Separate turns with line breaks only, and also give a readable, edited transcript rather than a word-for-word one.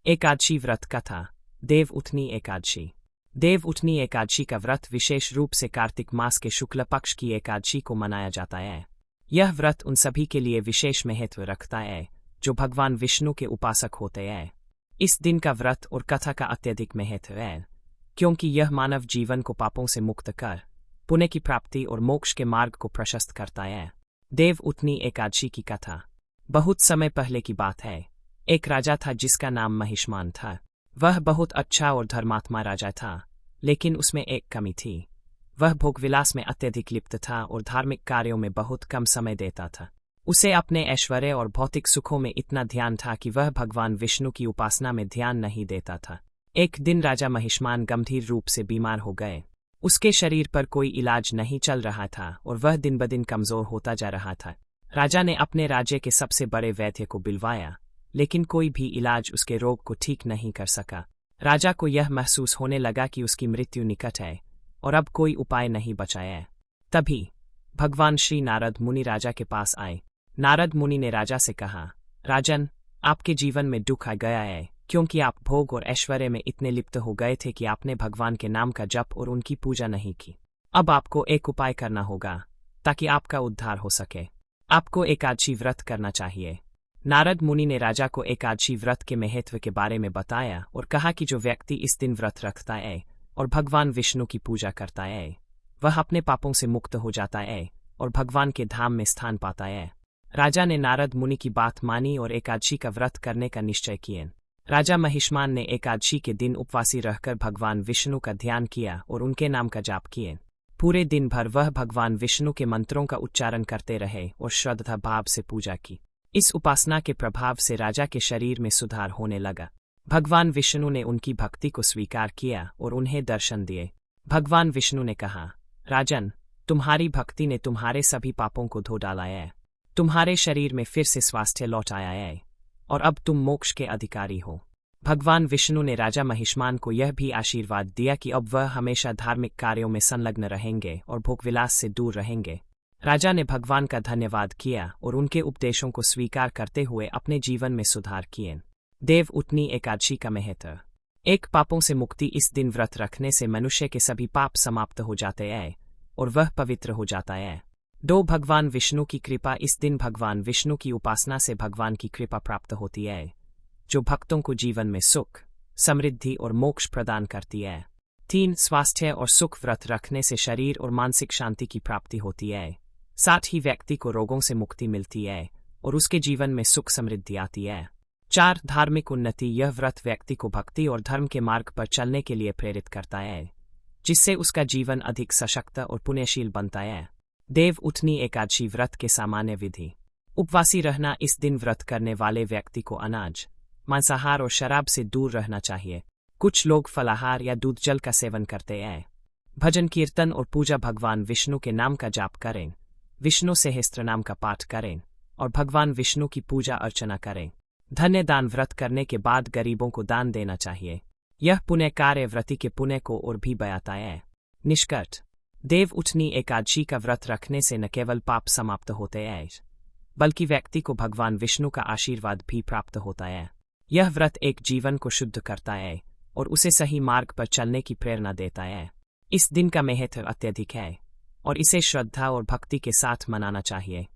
एकादशी व्रत कथा। देव उठनी एकादशी। देव उठनी एकादशी का व्रत विशेष रूप से कार्तिक मास के शुक्ल पक्ष की एकादशी को मनाया जाता है। यह व्रत उन सभी के लिए विशेष महत्व रखता है जो भगवान विष्णु के उपासक होते हैं। इस दिन का व्रत और कथा का अत्यधिक महत्व है क्योंकि यह मानव जीवन को पापों से मुक्त कर पुण्य की प्राप्ति और मोक्ष के मार्ग को प्रशस्त करता है। देव उठनी एकादशी की कथा। बहुत समय पहले की बात है। एक राजा था जिसका नाम महिष्मान था। वह बहुत अच्छा और धर्मात्मा राजा था, लेकिन उसमें एक कमी थी। वह भोगविलास में अत्यधिक लिप्त था और धार्मिक कार्यों में बहुत कम समय देता था। उसे अपने ऐश्वर्य और भौतिक सुखों में इतना ध्यान था कि वह भगवान विष्णु की उपासना में ध्यान नहीं देता था। एक दिन राजा महिष्मान गंभीर रूप से बीमार हो गए। उसके शरीर पर कोई इलाज नहीं चल रहा था और वह दिन ब दिन कमजोर होता जा रहा था। राजा ने अपने राज्य के सबसे बड़े वैद्य को बुलवाया, लेकिन कोई भी इलाज उसके रोग को ठीक नहीं कर सका। राजा को यह महसूस होने लगा कि उसकी मृत्यु निकट है और अब कोई उपाय नहीं बचा है। तभी भगवान श्री नारद मुनि राजा के पास आए। नारद मुनि ने राजा से कहा, राजन, आपके जीवन में दुख आ गया है क्योंकि आप भोग और ऐश्वर्य में इतने लिप्त हो गए थे कि आपने भगवान के नाम का जप और उनकी पूजा नहीं की। अब आपको एक उपाय करना होगा ताकि आपका उद्धार हो सके। आपको एकादशी व्रत करना चाहिए। नारद मुनि ने राजा को एकादशी व्रत के महत्व के बारे में बताया और कहा कि जो व्यक्ति इस दिन व्रत रखता है और भगवान विष्णु की पूजा करता है, वह अपने पापों से मुक्त हो जाता है और भगवान के धाम में स्थान पाता है। राजा ने नारद मुनि की बात मानी और एकादशी का व्रत करने का निश्चय किया। राजा महिष्मान ने एकादशी के दिन उपवासी रहकर भगवान विष्णु का ध्यान किया और उनके नाम का जाप किए। पूरे दिन भर वह भगवान विष्णु के मंत्रों का उच्चारण करते रहे और श्रद्धा भाव से पूजा की। इस उपासना के प्रभाव से राजा के शरीर में सुधार होने लगा। भगवान विष्णु ने उनकी भक्ति को स्वीकार किया और उन्हें दर्शन दिए। भगवान विष्णु ने कहा, राजन, तुम्हारी भक्ति ने तुम्हारे सभी पापों को धो डाला है। तुम्हारे शरीर में फिर से स्वास्थ्य लौट आया है और अब तुम मोक्ष के अधिकारी हो। भगवान विष्णु ने राजा महिष्मान को यह भी आशीर्वाद दिया कि अब वह हमेशा धार्मिक कार्यों में संलग्न रहेंगे और भोगविलास से दूर रहेंगे। राजा ने भगवान का धन्यवाद किया और उनके उपदेशों को स्वीकार करते हुए अपने जीवन में सुधार किए। देव उठनी एकादशी का महत्व। एक, पापों से मुक्ति। इस दिन व्रत रखने से मनुष्य के सभी पाप समाप्त हो जाते हैं और वह पवित्र हो जाता है। 2, भगवान विष्णु की कृपा। इस दिन भगवान विष्णु की उपासना से भगवान की कृपा प्राप्त होती है जो भक्तों को जीवन में सुख, समृद्धि और मोक्ष प्रदान करती है। 3, स्वास्थ्य और सुख। व्रत रखने से शरीर और मानसिक शांति की प्राप्ति होती है, साथ ही व्यक्ति को रोगों से मुक्ति मिलती है और उसके जीवन में सुख समृद्धि आती है। 4, धार्मिक उन्नति। यह व्रत व्यक्ति को भक्ति और धर्म के मार्ग पर चलने के लिए प्रेरित करता है, जिससे उसका जीवन अधिक सशक्त और पुण्यशील बनता है। देव उठनी एकादशी व्रत के सामान्य विधि। उपवासी रहना। इस दिन व्रत करने वाले व्यक्ति को अनाज, मांसाहार और शराब से दूर रहना चाहिए। कुछ लोग फलाहार या दूध जल का सेवन करते हैं। भजन कीर्तन और पूजा। भगवान विष्णु के नाम का जाप करें, विष्णु सहस्त्र नाम का पाठ करें और भगवान विष्णु की पूजा अर्चना करें। धन्य दान। व्रत करने के बाद गरीबों को दान देना चाहिए। यह पुण्य कार्य व्रती के पुण्य को और भी बढ़ाता है। निष्कर्ष, देव उठनी एकादशी का व्रत रखने से न केवल पाप समाप्त होते हैं बल्कि व्यक्ति को भगवान विष्णु का आशीर्वाद भी प्राप्त होता है। यह व्रत एक जीवन को शुद्ध करता है और उसे सही मार्ग पर चलने की प्रेरणा देता है। इस दिन का महत्व अत्यधिक है और इसे श्रद्धा और भक्ति के साथ मनाना चाहिए।